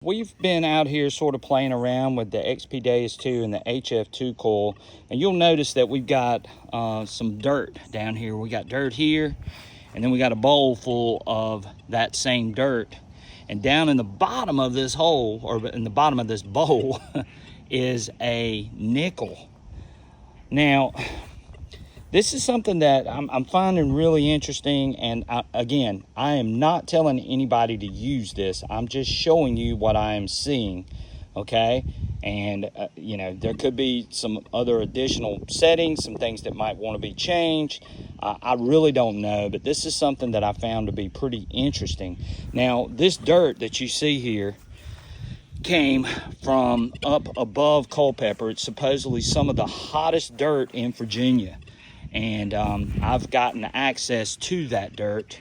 We've been out here sort of playing around with the XP Deus II and the HF2 coil, and you'll notice that we've got some dirt down here. We got dirt here, and then we got a bowl full of that same dirt. And down in the bottom of this hole, or in the bottom of this bowl, is a nickel. Now, this is something that I'm finding really interesting, and again, I am not telling anybody to use this. I'm just showing you what I am seeing, okay? And, you know, there could be some other additional settings, some things that might want to be changed. I really don't know, but this is something that I found to be pretty interesting. Now, this dirt that you see here came from up above Culpeper. It's supposedly some of the hottest dirt in Virginia. And I've gotten access to that dirt,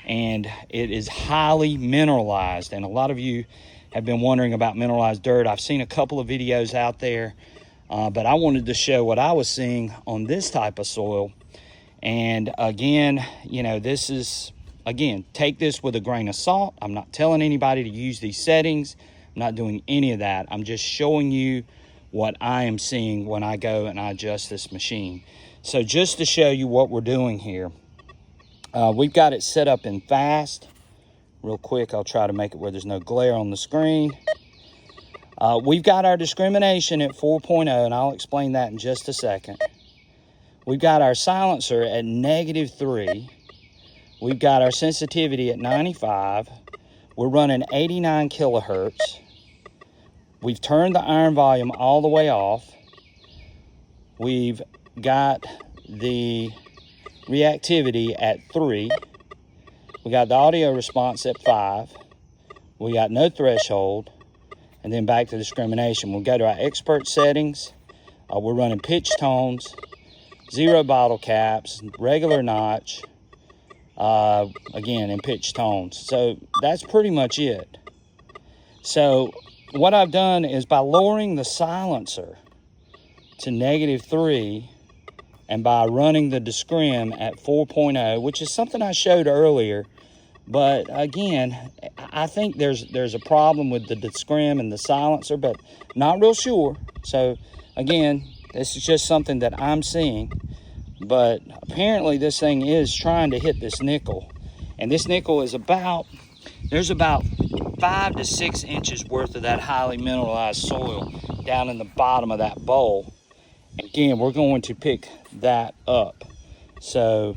and it is highly mineralized. And a lot of you have been wondering about mineralized dirt. I've seen a couple of videos out there, but I wanted to show what I was seeing on this type of soil. And again, you know, this is, again, take this with a grain of salt. I'm not telling anybody to use these settings. I'm not doing any of that. I'm just showing you what I am seeing when I go and I adjust this machine. So just to show you what we're doing here, we've got it set up in fast. Real quick, I'll try to make it where there's no glare on the screen. We've got our discrimination at 4.0, and I'll explain that in just a second. We've got our silencer at -3. We've got our sensitivity at 95. We're running 89 kilohertz. We've turned the iron volume all the way off. We've got the reactivity at 3. We got the audio response at 5. We got no threshold. And then back to discrimination. We'll go to our expert settings. We're running pitch tones, 0 bottle caps, regular notch, again in pitch tones. So that's pretty much it. So what I've done is, by lowering the silencer to -3, and by running the discrim at 4.0, which is something I showed earlier, but again, I think there's a problem with the discrim and the silencer, but not real sure. So again, this is just something that I'm seeing, but apparently this thing is trying to hit this nickel, and this nickel is there's about 5 to 6 inches worth of that highly mineralized soil down in the bottom of that bowl. Again, we're going to pick that up. So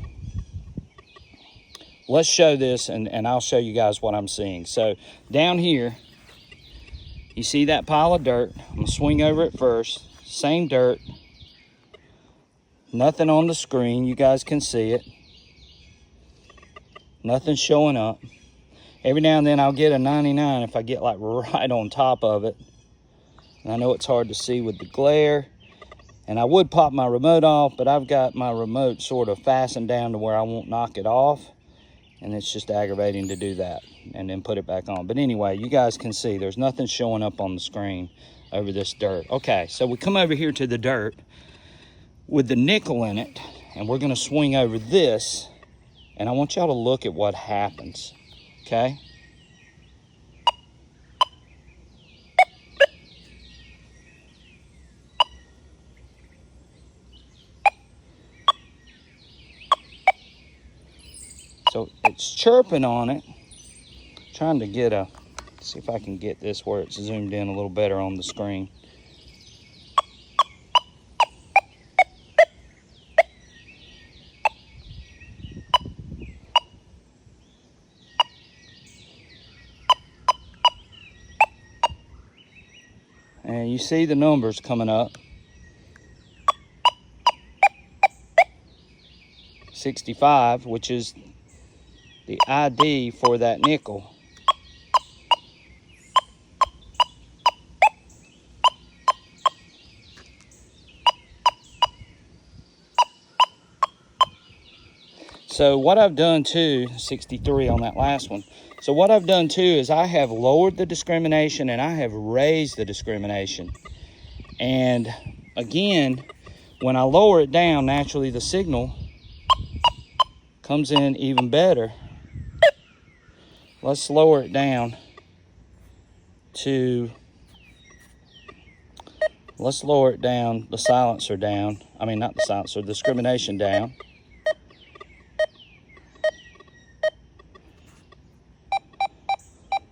let's show this, and I'll show you guys what I'm seeing. So down here, you see that pile of dirt. I'm gonna swing over it first. Same dirt. Nothing on the screen. You guys can see it. Nothing showing up. Every now and then I'll get a 99 if I get like right on top of it. And I know it's hard to see with the glare. And I would pop my remote off, but I've got my remote sort of fastened down to where I won't knock it off. And it's just aggravating to do that and then put it back on. But anyway, you guys can see there's nothing showing up on the screen over this dirt. Okay, so we come over here to the dirt with the nickel in it, and we're gonna swing over this, and I want y'all to look at what happens, okay? So it's chirping on it. Trying to get see if I can get this where it's zoomed in a little better on the screen. And you see the numbers coming up. 65, which is the ID for that nickel. So what I've done too, 63 on that last one. So what I've done too is I have lowered the discrimination and I have raised the discrimination. And again, when I lower it down, naturally the signal comes in even better. Let's lower it down to, let's lower it down, the silencer down. I mean, not the silencer, the discrimination down.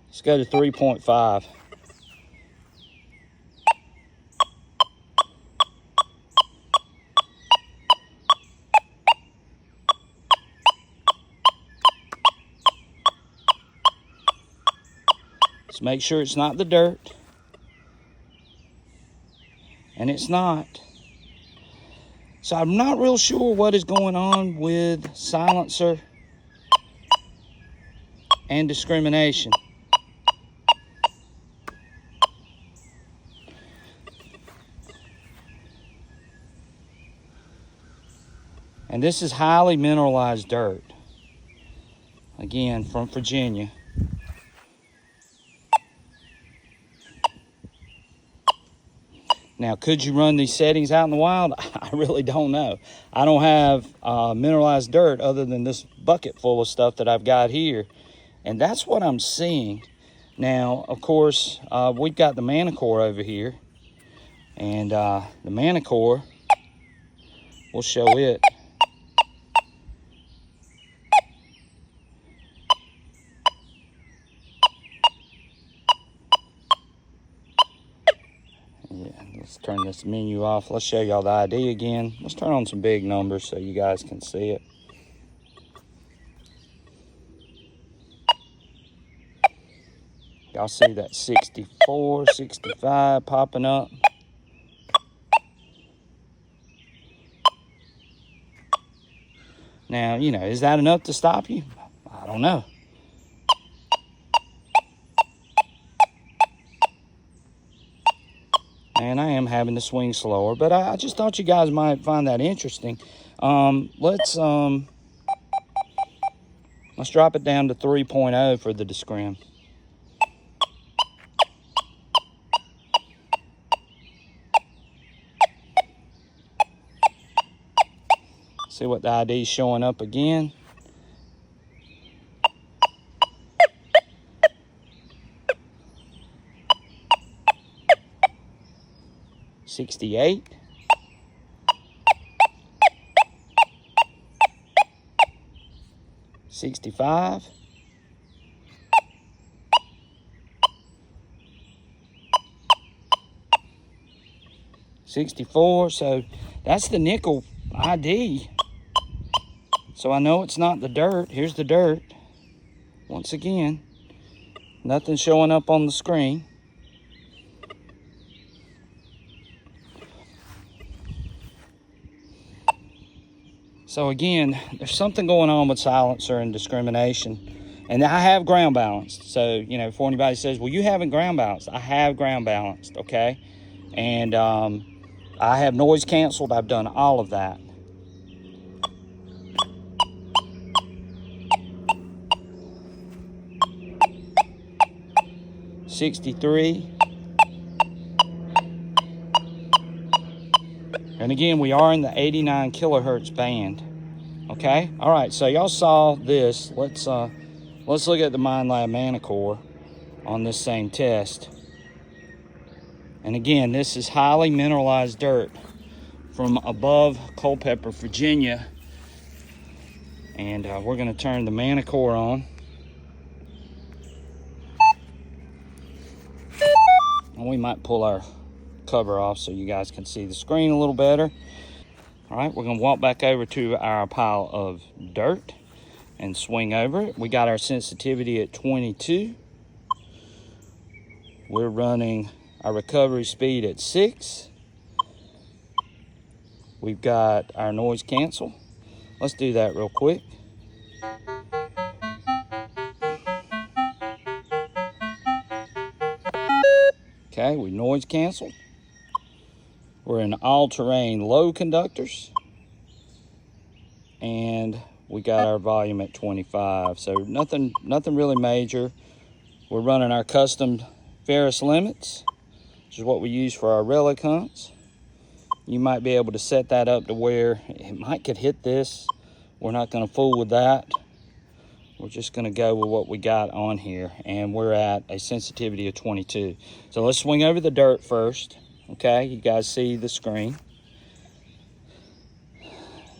Let's go to 3.5. Let's make sure it's not the dirt. And it's not. So I'm not real sure what is going on with silencer and discrimination. And this is highly mineralized dirt. Again, from Virginia. Now, could you run these settings out in the wild? I really don't know. I don't have mineralized dirt other than this bucket full of stuff that I've got here. And that's what I'm seeing. Now, of course, we've got the Manticore over here. And the Manticore, we'll show it. Yeah, let's turn this menu off. Let's show y'all the ID again. Let's turn on some big numbers so you guys can see it. Y'all see that 64, 65 popping up? Now, you know, is that enough to stop you? I don't know. And I am having to swing slower, but I just thought you guys might find that interesting. Let's drop it down to 3.0 for the discrim. See what the ID is showing up again. $68. $65. $64. So that's the nickel ID. So I know it's not the dirt. Here's the dirt. Once again, nothing showing up on the screen. So again, there's something going on with silencer and discrimination. And I have ground balanced. So, you know, before anybody says, well, you haven't ground balanced. I have ground balanced, okay? And I have noise canceled. I've done all of that. $63. And again, we are in the 89 kilohertz band. Okay. All right. So y'all saw this. Let's look at the Minelab Manticore on this same test. And again, this is highly mineralized dirt from above Culpeper, Virginia. And we're going to turn the Manticore on. And we might pull our cover off so you guys can see the screen a little better. All right, we're going to walk back over to our pile of dirt and swing over it. We got our sensitivity at 22. We're running our recovery speed at 6. We've got our noise cancel. Let's do that real quick. Okay, we noise canceled. We're in all-terrain low conductors. And we got our volume at 25. So nothing really major. We're running our custom ferrous limits, which is what we use for our Relic hunts. You might be able to set that up to where it might could hit this. We're not going to fool with that. we're just gonna go with what we got on here, and we're at a sensitivity of 22. So let's swing over the dirt first. Okay, you guys see the screen.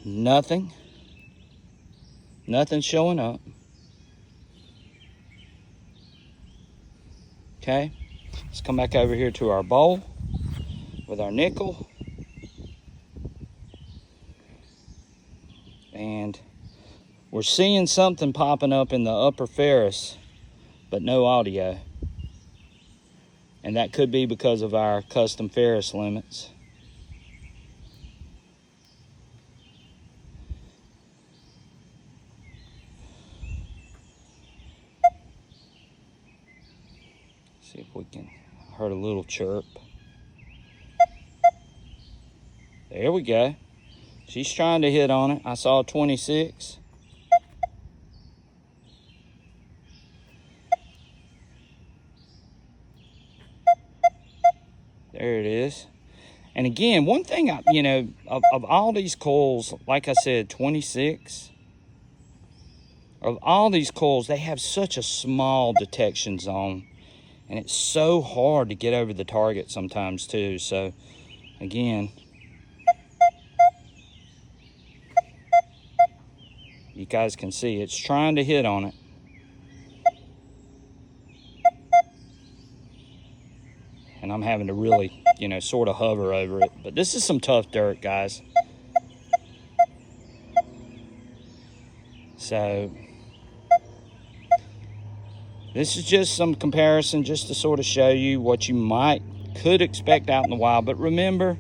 Nothing showing up. Okay, let's come back over here to our bowl with our nickel. And we're seeing something popping up in the upper ferrous, but no audio. And that could be because of our custom ferrous limits. See if we can, I heard a little chirp. There we go. She's trying to hit on it. I saw 26. There it is. And again, one thing, you know, of all these coils, like I said, 26. Of all these coils, they have such a small detection zone. And it's so hard to get over the target sometimes too. So, again, you guys can see it's trying to hit on it. And I'm having to really, you know, sort of hover over it. But this is some tough dirt, guys. So, this is just some comparison just to sort of show you what you could expect out in the wild. But remember,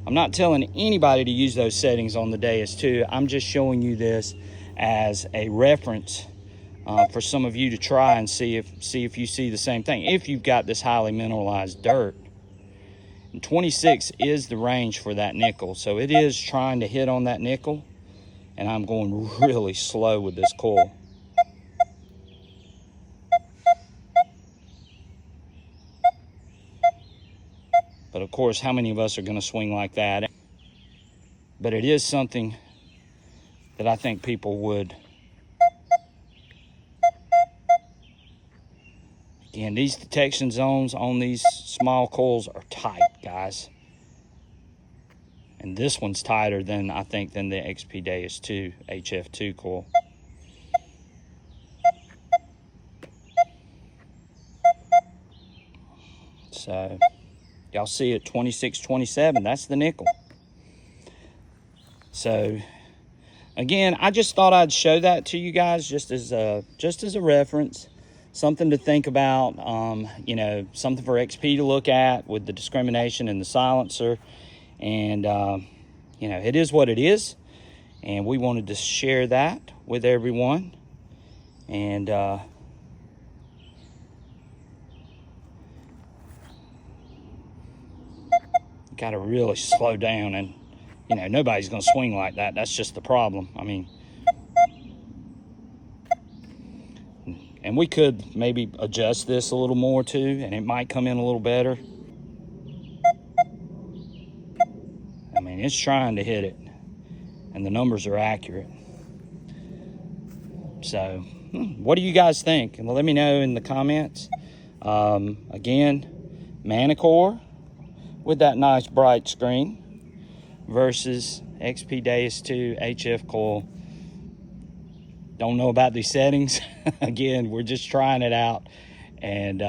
I'm not telling anybody to use those settings on the Deus II. I'm just showing you this as a reference for some of you to try and see if you see the same thing. If you've got this highly mineralized dirt. And 26 is the range for that nickel. So it is trying to hit on that nickel. And I'm going really slow with this coil. But of course, how many of us are going to swing like that? But it is something that I think people would. Again, these detection zones on these small coils are tight, guys. And this one's tighter than, I think, than the XP Deus II HF2 coil. So, y'all see it, 26, 27, that's the nickel. So, again, I just thought I'd show that to you guys just as a reference. Something to think about, you know, something for XP to look at with the discrimination and the silencer. And, you know, it is what it is. And we wanted to share that with everyone. And, got to really slow down. And, you know, nobody's going to swing like that. That's just the problem. I mean, and we could maybe adjust this a little more too, and it might come in a little better. I mean, it's trying to hit it, and the numbers are accurate. So, what do you guys think? And let me know in the comments. Again, Manticore with that nice bright screen versus XP Deus II HF coil. Don't know about these settings. Again, we're just trying it out, and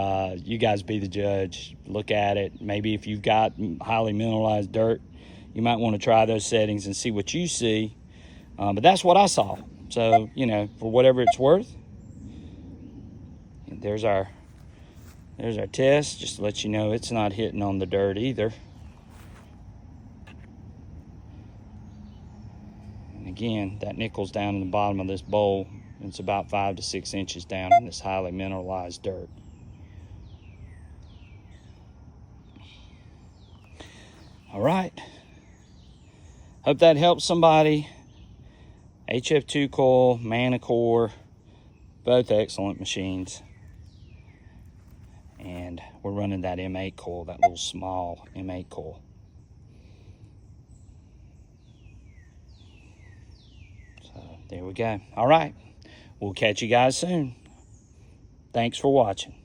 you guys be the judge. Look at it. Maybe if you've got highly mineralized dirt, you might want to try those settings and see what you see. But that's what I saw. So, you know, for whatever it's worth. And there's our test, just to let you know it's not hitting on the dirt either. And again, that nickel's down in the bottom of this bowl. It's about 5 to 6 inches down in this highly mineralized dirt. All right. Hope that helps somebody. HF2 coil, Manticore, both excellent machines. And we're running that M8 coil, that little small M8 coil. So there we go. All right. We'll catch you guys soon. Thanks for watching.